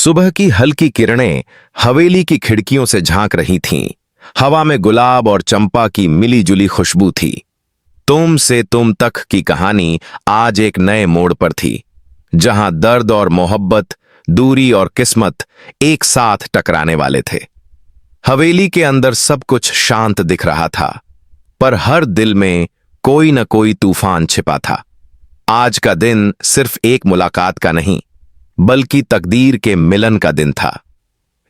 सुबह की हल्की किरणें हवेली की खिड़कियों से झांक रही थीं। हवा में गुलाब और चंपा की मिली-जुली खुशबू थी। तुम से तुम तक की कहानी आज एक नए मोड़ पर थी, जहां दर्द और मोहब्बत, दूरी और किस्मत एक साथ टकराने वाले थे। हवेली के अंदर सब कुछ शांत दिख रहा था, पर हर दिल में कोई न कोई तूफान छिपा था। आज का दिन सिर्फ एक मुलाकात का नहीं, बल्कि तकदीर के मिलन का दिन था।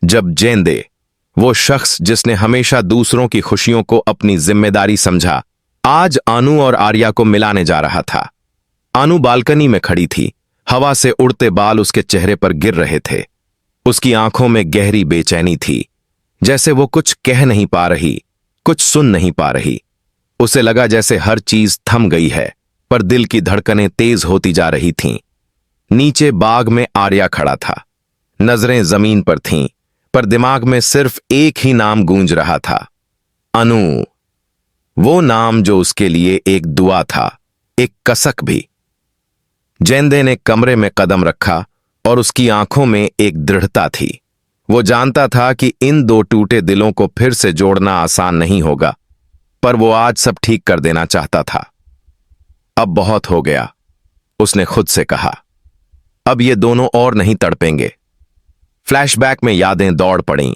जब जेंदे, वो शख्स जिसने हमेशा दूसरों की खुशियों को अपनी जिम्मेदारी समझा, आज आनू और आर्या को मिलाने जा रहा था। आनू बालकनी में खड़ी थी। हवा से उड़ते बाल उसके चेहरे पर गिर रहे थे। उसकी आंखों में गहरी बेचैनी थी, जैसे वो कुछ कह नहीं पा रही, कुछ सुन नहीं पा रही। उसे लगा जैसे हर चीज थम गई है, पर दिल की धड़कनें तेज होती जा रही थीं। नीचे बाग में आर्या खड़ा था। नजरें जमीन पर थीं, पर दिमाग में सिर्फ एक ही नाम गूंज रहा था, अनु। वो नाम जो उसके लिए एक दुआ था, एक कसक भी। जेंदे ने कमरे में कदम रखा और उसकी आंखों में एक दृढ़ता थी। वो जानता था कि इन दो टूटे दिलों को फिर से जोड़ना आसान नहीं होगा, पर वो आज सब ठीक कर देना चाहता था। अब बहुत हो गया, उसने खुद से कहा। अब ये दोनों और नहीं तड़पेंगे। फ्लैशबैक में यादें दौड़ पड़ीं,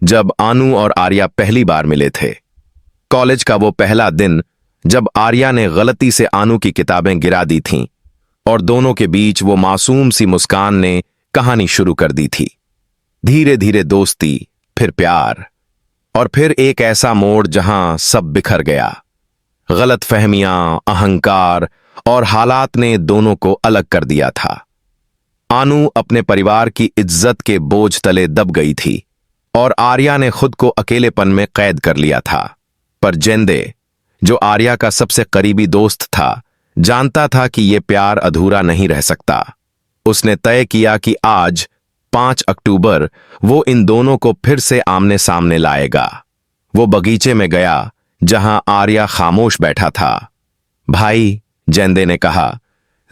जब आनू और आर्या पहली बार मिले थे। कॉलेज का वो पहला दिन, जब आर्या ने गलती से आनू की किताबें गिरा दी थीं और दोनों के बीच वो मासूम सी मुस्कान ने कहानी शुरू कर दी थी। धीरे धीरे दोस्ती, फिर प्यार, और फिर एक ऐसा मोड़ जहां सब बिखर गया। गलतफहमियां, अहंकार और हालात ने दोनों को अलग कर दिया था। आनू अपने परिवार की इज्जत के बोझ तले दब गई थी और आर्या ने खुद को अकेलेपन में कैद कर लिया था। पर जेंदे, जो आर्या का सबसे करीबी दोस्त था, जानता था कि यह प्यार अधूरा नहीं रह सकता। उसने तय किया कि आज 5 अक्टूबर वो इन दोनों को फिर से आमने सामने लाएगा। वो बगीचे में गया जहां आर्या खामोश बैठा था। भाई, जेंदे ने कहा,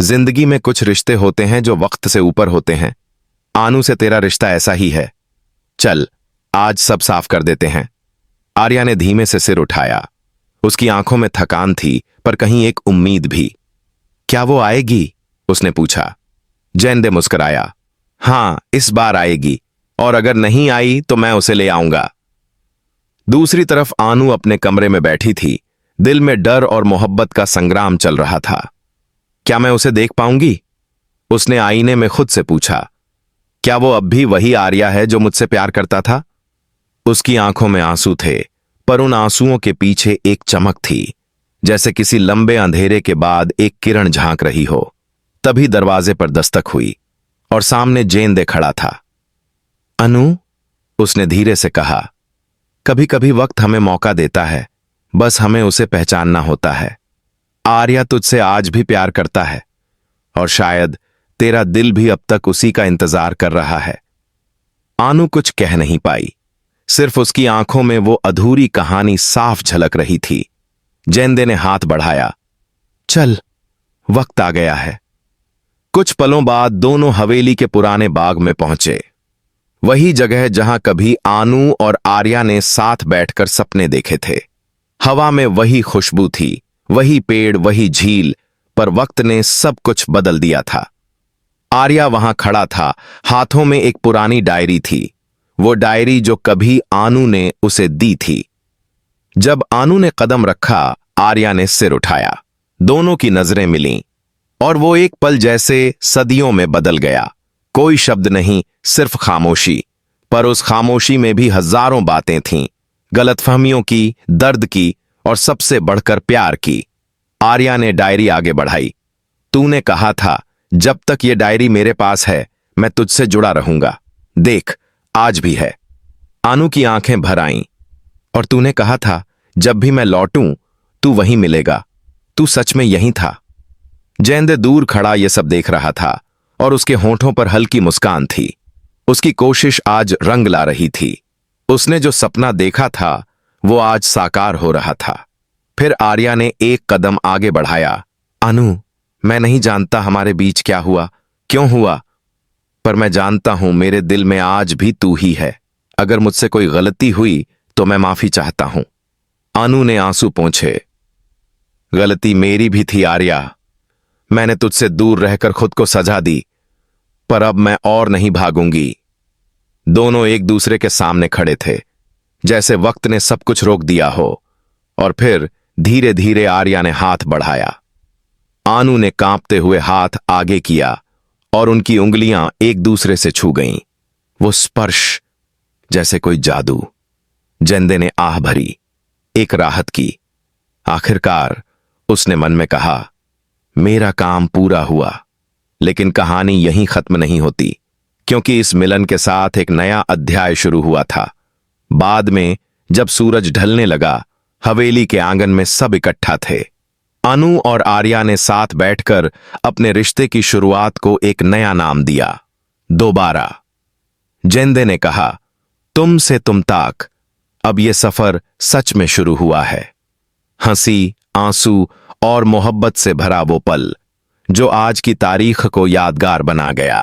जिंदगी में कुछ रिश्ते होते हैं जो वक्त से ऊपर होते हैं। आनू से तेरा रिश्ता ऐसा ही है। चल, आज सब साफ कर देते हैं। आर्या ने धीमे से सिर उठाया। उसकी आंखों में थकान थी, पर कहीं एक उम्मीद भी। क्या वो आएगी? उसने पूछा। जेंदे मुस्कुराया। हां, इस बार आएगी, और अगर नहीं आई तो मैं उसे ले आऊंगा। दूसरी तरफ आनू अपने कमरे में बैठी थी। दिल में डर और मोहब्बत का संग्राम चल रहा था। क्या मैं उसे देख पाऊंगी? उसने आईने में खुद से पूछा। क्या वो अब भी वही आर्या है जो मुझसे प्यार करता था? उसकी आंखों में आंसू थे, पर उन आंसुओं के पीछे एक चमक थी, जैसे किसी लंबे अंधेरे के बाद एक किरण झांक रही हो। तभी दरवाजे पर दस्तक हुई और सामने जेंदे खड़ा था। अनु, उसने धीरे से कहा, कभी कभी वक्त हमें मौका देता है, बस हमें उसे पहचानना होता है। आर्या तुझसे आज भी प्यार करता है, और शायद तेरा दिल भी अब तक उसी का इंतजार कर रहा है। आनू कुछ कह नहीं पाई, सिर्फ उसकी आंखों में वो अधूरी कहानी साफ झलक रही थी। जेंदे ने हाथ बढ़ाया। चल, वक्त आ गया है। कुछ पलों बाद दोनों हवेली के पुराने बाग में पहुंचे। वही जगह जहां कभी आनू और आर्या ने साथ बैठकर सपने देखे थे। हवा में वही खुशबू थी, वही पेड़, वही झील, पर वक्त ने सब कुछ बदल दिया था। आर्या वहां खड़ा था, हाथों में एक पुरानी डायरी थी, वो डायरी जो कभी आनू ने उसे दी थी। जब आनू ने कदम रखा, आर्या ने सिर उठाया। दोनों की नजरें मिलीं, और वो एक पल जैसे सदियों में बदल गया। कोई शब्द नहीं, सिर्फ खामोशी, पर उस खामोशी में भी हजारों बातें थीं, गलतफहमियों की, दर्द की, और सबसे बढ़कर प्यार की। आर्या ने डायरी आगे बढ़ाई। तूने कहा था, जब तक ये डायरी मेरे पास है, मैं तुझसे जुड़ा रहूंगा। देख, आज भी है। आनू की आंखें भर आईं। और तूने कहा था, जब भी मैं लौटूं, तू वहीं मिलेगा। तू सच में यहीं था। जेंदे दूर खड़ा ये सब देख रहा था, और उसके होंठों पर हल्की मुस्कान थी। उसकी कोशिश आज रंग ला रही थी। उसने जो सपना देखा था, वो आज साकार हो रहा था। फिर आर्या ने एक कदम आगे बढ़ाया। अनु, मैं नहीं जानता हमारे बीच क्या हुआ, क्यों हुआ, पर मैं जानता हूं मेरे दिल में आज भी तू ही है। अगर मुझसे कोई गलती हुई तो मैं माफी चाहता हूं। अनु ने आंसू पोंछे। गलती मेरी भी थी आर्या। मैंने तुझसे दूर रहकर खुद को सजा दी, पर अब मैं और नहीं भागूंगी। दोनों एक दूसरे के सामने खड़े थे, जैसे वक्त ने सब कुछ रोक दिया हो। और फिर धीरे धीरे आर्या ने हाथ बढ़ाया। आनू ने कांपते हुए हाथ आगे किया और उनकी उंगलियां एक दूसरे से छू गईं। वो स्पर्श जैसे कोई जादू। जेंदे ने आह भरी, एक राहत की। आखिरकार उसने मन में कहा, मेरा काम पूरा हुआ। लेकिन कहानी यहीं खत्म नहीं होती, क्योंकि इस मिलन के साथ एक नया अध्याय शुरू हुआ था। बाद में जब सूरज ढलने लगा, हवेली के आंगन में सब इकट्ठा थे। अनु और आर्या ने साथ बैठकर अपने रिश्ते की शुरुआत को एक नया नाम दिया, दोबारा। जेंदे ने कहा, तुम से तुम तक, अब यह सफर सच में शुरू हुआ है। हंसी, आंसू और मोहब्बत से भरा वो पल जो आज की तारीख को यादगार बना गया।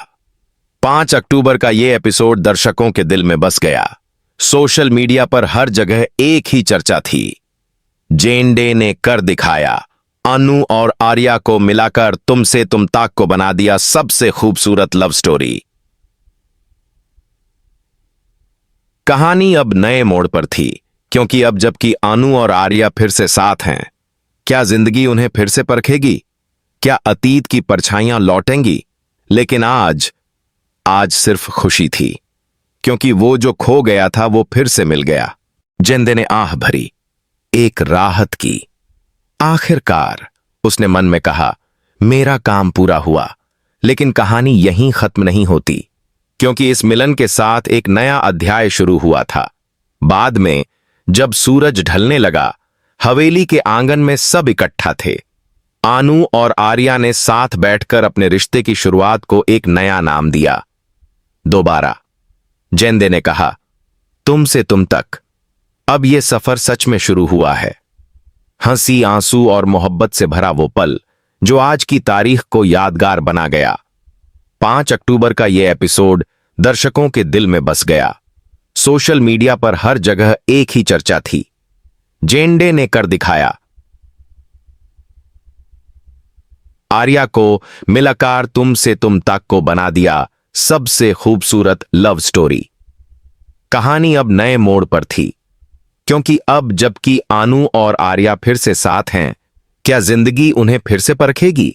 5 अक्टूबर का ये एपिसोड दर्शकों के दिल में बस गया। सोशल मीडिया पर हर जगह एक ही चर्चा थी, जेंडे ने कर दिखाया। अनु और आर्या को मिलाकर तुम से तुम तक को बना दिया सबसे खूबसूरत लव स्टोरी। कहानी अब नए मोड़ पर थी, क्योंकि अब जबकि अनु और आर्या फिर से साथ हैं, क्या जिंदगी उन्हें फिर से परखेगी? क्या अतीत की परछाइयां लौटेंगी? लेकिन आज सिर्फ खुशी थी, क्योंकि वो जो खो गया था वो फिर से मिल गया। जेंदे ने आह भरी, एक राहत की। आखिरकार उसने मन में कहा, मेरा काम पूरा हुआ। लेकिन कहानी यहीं खत्म नहीं होती, क्योंकि इस मिलन के साथ एक नया अध्याय शुरू हुआ था। बाद में जब सूरज ढलने लगा, हवेली के आंगन में सब इकट्ठा थे। आनू और आर्या ने साथ बैठकर अपने रिश्ते की शुरुआत को एक नया नाम दिया, दोबारा। जेंदे ने कहा, तुम से तुम तक, अब यह सफर सच में शुरू हुआ है। हंसी, आंसू और मोहब्बत से भरा वो पल जो आज की तारीख को यादगार बना गया। 5 अक्टूबर का यह एपिसोड दर्शकों के दिल में बस गया। सोशल मीडिया पर हर जगह एक ही चर्चा थी, जेंडे ने कर दिखाया। आर्या को मिलाकर तुम से तुम तक को बना दिया सबसे खूबसूरत लव स्टोरी। कहानी अब नए मोड़ पर थी, क्योंकि अब जबकि आनू और आर्या फिर से साथ हैं, क्या जिंदगी उन्हें फिर से परखेगी?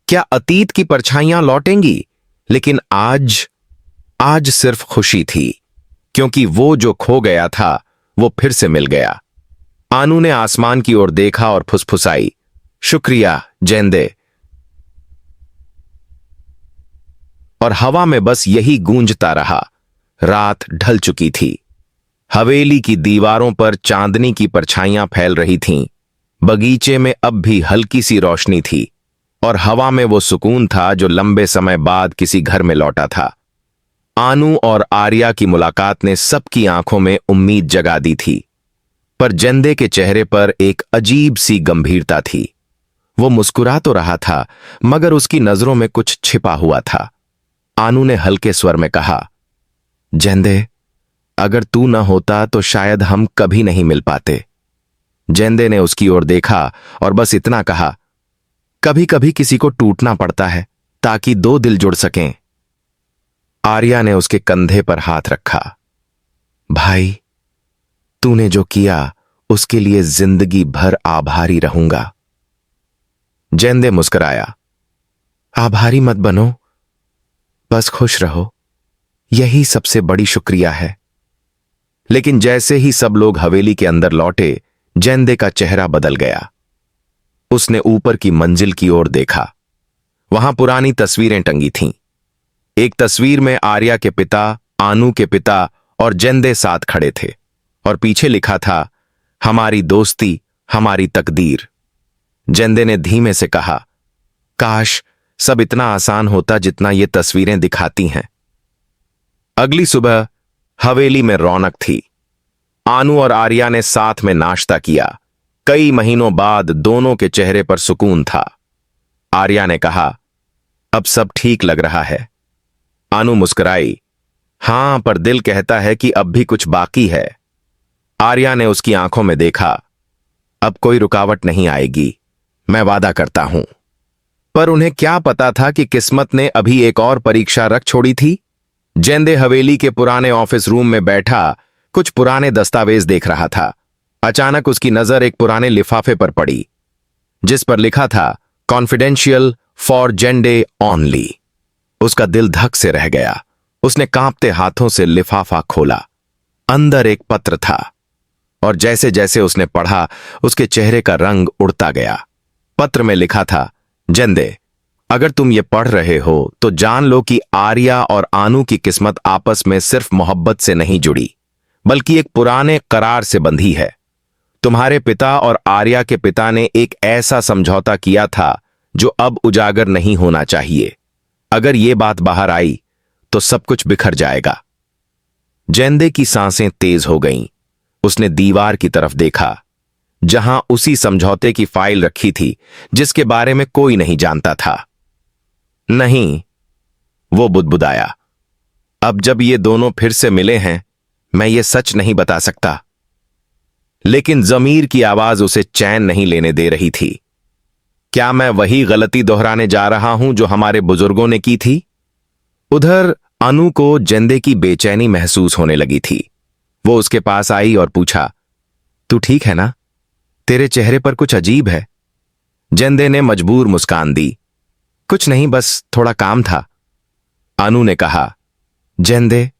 क्या अतीत की परछाइयां लौटेंगी? लेकिन आज सिर्फ खुशी थी, क्योंकि वो जो खो गया था वो फिर से मिल गया। आनू ने आसमान की ओर देखा और फुसफुसाई, शुक्रिया जेंदे। और हवा में बस यही गूंजता रहा। रात ढल चुकी थी। हवेली की दीवारों पर चांदनी की परछाइयां फैल रही थीं। बगीचे में अब भी हल्की सी रोशनी थी और हवा में वो सुकून था जो लंबे समय बाद किसी घर में लौटा था। आनू और आर्या की मुलाकात ने सबकी आंखों में उम्मीद जगा दी थी, पर जेंदे के चेहरे पर एक अजीब सी गंभीरता थी। वो मुस्कुरा तो रहा था, मगर उसकी नजरों में कुछ छिपा हुआ था। आनू ने हल्के स्वर में कहा, जेंदे, अगर तू न होता तो शायद हम कभी नहीं मिल पाते। जेंदे ने उसकी ओर देखा और बस इतना कहा, कभी कभी किसी को टूटना पड़ता है ताकि दो दिल जुड़ सकें। आर्या ने उसके कंधे पर हाथ रखा। भाई, तूने जो किया उसके लिए जिंदगी भर आभारी रहूंगा। जेंदे मुस्कुराया, आभारी मत बनो, बस खुश रहो, यही सबसे बड़ी शुक्रिया है। लेकिन जैसे ही सब लोग हवेली के अंदर लौटे, जेंदे का चेहरा बदल गया। उसने ऊपर की मंजिल की ओर देखा। वहां पुरानी तस्वीरें टंगी थीं। एक तस्वीर में आर्या के पिता, आनू के पिता और जेंदे साथ खड़े थे, और पीछे लिखा था, हमारी दोस्ती, हमारी तकदीर। जेंदे ने धीमे से कहा, काश सब इतना आसान होता जितना ये तस्वीरें दिखाती हैं। अगली सुबह हवेली में रौनक थी। आनू और आर्या ने साथ में नाश्ता किया। कई महीनों बाद दोनों के चेहरे पर सुकून था। आर्या ने कहा, अब सब ठीक लग रहा है। आनू मुस्कुराई। हां, पर दिल कहता है कि अब भी कुछ बाकी है। आर्या ने उसकी आंखों में देखा। अब कोई रुकावट नहीं आएगी, मैं वादा करता हूं। पर उन्हें क्या पता था कि किस्मत ने अभी एक और परीक्षा रख छोड़ी थी। जेंदे हवेली के पुराने ऑफिस रूम में बैठा कुछ पुराने दस्तावेज देख रहा था। अचानक उसकी नजर एक पुराने लिफाफे पर पड़ी जिस पर लिखा था कॉन्फिडेंशियल फॉर जेंडे ओनली। उसका दिल धक से रह गया। उसने कांपते हाथों से लिफाफा खोला। अंदर एक पत्र था और जैसे जैसे उसने पढ़ा उसके चेहरे का रंग उड़ता गया। पत्र में लिखा था, जेंदे, अगर तुम ये पढ़ रहे हो तो जान लो कि आर्या और आनू की किस्मत आपस में सिर्फ मोहब्बत से नहीं जुड़ी बल्कि एक पुराने करार से बंधी है। तुम्हारे पिता और आर्या के पिता ने एक ऐसा समझौता किया था जो अब उजागर नहीं होना चाहिए। अगर ये बात बाहर आई तो सब कुछ बिखर जाएगा। जेंदे की सांसें तेज हो गईं। उसने दीवार की तरफ देखा जहां उसी समझौते की फाइल रखी थी जिसके बारे में कोई नहीं जानता था। नहीं, वो बुदबुदाया, अब जब ये दोनों फिर से मिले हैं मैं ये सच नहीं बता सकता। लेकिन जमीर की आवाज उसे चैन नहीं लेने दे रही थी। क्या मैं वही गलती दोहराने जा रहा हूं जो हमारे बुजुर्गों ने की थी? उधर अनु को जेंदे की बेचैनी महसूस होने लगी थी। वो उसके पास आई और पूछा, तू ठीक है ना? तेरे चेहरे पर कुछ अजीब है। जेंदे ने मजबूर मुस्कान दी। कुछ नहीं, बस थोड़ा काम था। अनु ने कहा, जेंदे,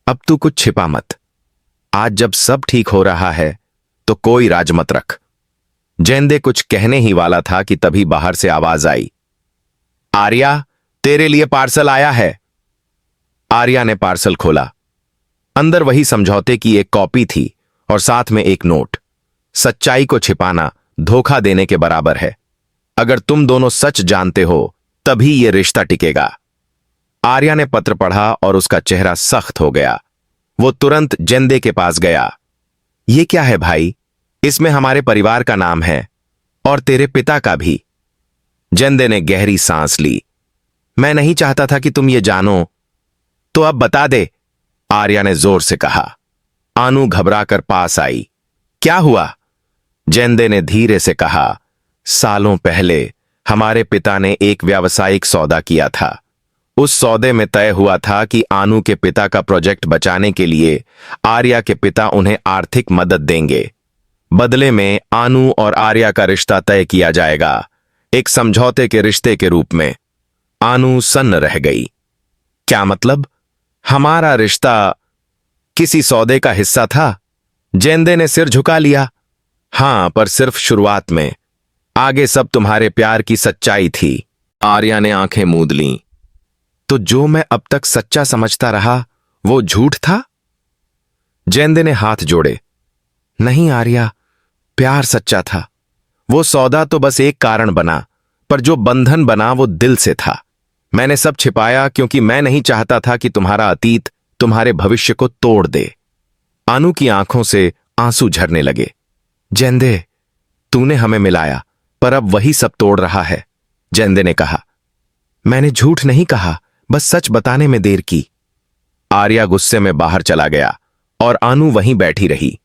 अब तू कुछ छिपा मत। आज जब सब ठीक हो रहा है तो कोई राज मत रख। जेंदे कुछ कहने ही वाला था कि तभी बाहर से आवाज आई, आर्या, तेरे लिए पार्सल आया है। आर्या ने पार्सल खोला। अंदर वही समझौते की एक कॉपी थी और साथ में एक नोट। सच्चाई को छिपाना धोखा देने के बराबर है। अगर तुम दोनों सच जानते हो तभी यह रिश्ता टिकेगा। आर्या ने पत्र पढ़ा और उसका चेहरा सख्त हो गया। वो तुरंत जेंदे के पास गया। ये क्या है भाई? इसमें हमारे परिवार का नाम है और तेरे पिता का भी। जेंदे ने गहरी सांस ली। मैं नहीं चाहता था कि तुम ये जानो। तो अब बता दे, आर्या ने जोर से कहा। आनू घबराकर पास आई। क्या हुआ? जेंदे ने धीरे से कहा, सालों पहले हमारे पिता ने एक व्यावसायिक सौदा किया था। उस सौदे में तय हुआ था कि आनू के पिता का प्रोजेक्ट बचाने के लिए आर्या के पिता उन्हें आर्थिक मदद देंगे। बदले में आनू और आर्या का रिश्ता तय किया जाएगा, एक समझौते के रिश्ते के रूप में। आनू सन्न रह गई। क्या मतलब? हमारा रिश्ता किसी सौदे का हिस्सा था? जेंदे ने सिर झुका लिया। हां, पर सिर्फ शुरुआत में। आगे सब तुम्हारे प्यार की सच्चाई थी। आर्या ने आंखें मूंद लीं। तो जो मैं अब तक सच्चा समझता रहा वो झूठ था? जेंदे ने हाथ जोड़े। नहीं आर्या, प्यार सच्चा था। वो सौदा तो बस एक कारण बना, पर जो बंधन बना वो दिल से था। मैंने सब छिपाया क्योंकि मैं नहीं चाहता था कि तुम्हारा अतीत तुम्हारे भविष्य को तोड़ दे। आनू की आंखों से आंसू झरने लगे। जेंदे, तूने हमें मिलाया, पर अब वही सब तोड़ रहा है। जेंदे ने कहा, मैंने झूठ नहीं कहा, बस सच बताने में देर की। आर्या गुस्से में बाहर चला गया और आनू वहीं बैठी रही।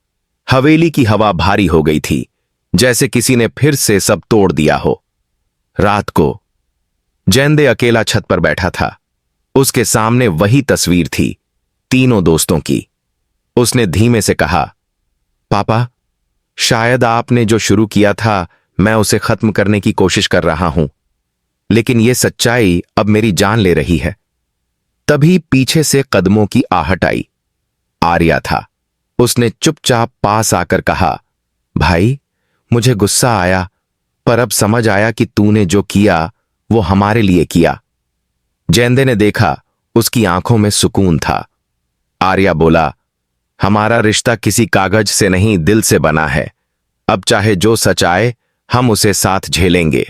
हवेली की हवा भारी हो गई थी, जैसे किसी ने फिर से सब तोड़ दिया हो। रात को जेंदे अकेला छत पर बैठा था। उसके सामने वही तस्वीर थी, तीनों दोस्तों की। उसने धीमे से कहा, पापा, शायद आपने जो शुरू किया था मैं उसे खत्म करने की कोशिश कर रहा हूं, लेकिन यह सच्चाई अब मेरी जान ले रही है। तभी पीछे से कदमों की आहट आई। आर्या था। उसने चुपचाप पास आकर कहा, भाई, मुझे गुस्सा आया, पर अब समझ आया कि तूने जो किया वो हमारे लिए किया। जेंदे ने देखा, उसकी आंखों में सुकून था। आर्या बोला, हमारा रिश्ता किसी कागज से नहीं, दिल से बना है। अब चाहे जो सच आए हम उसे साथ झेलेंगे।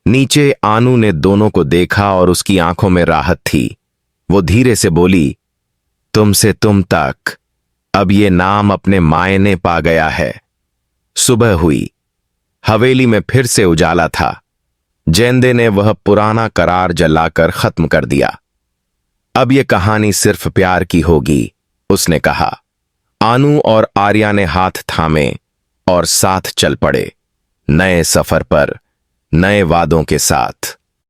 नीचे आनू ने दोनों को देखा और उसकी आंखों में राहत थी। वो धीरे से बोली, तुमसे तुम तक, अब ये नाम अपने मायने पा गया है। सुबह हुई। हवेली में फिर से उजाला था। जेंदे ने वह पुराना करार जलाकर खत्म कर दिया। अब ये कहानी सिर्फ प्यार की होगी, उसने कहा। आनू और आर्या ने हाथ थामे और साथ चल पड़े, नए सफर पर, नए वादों के साथ।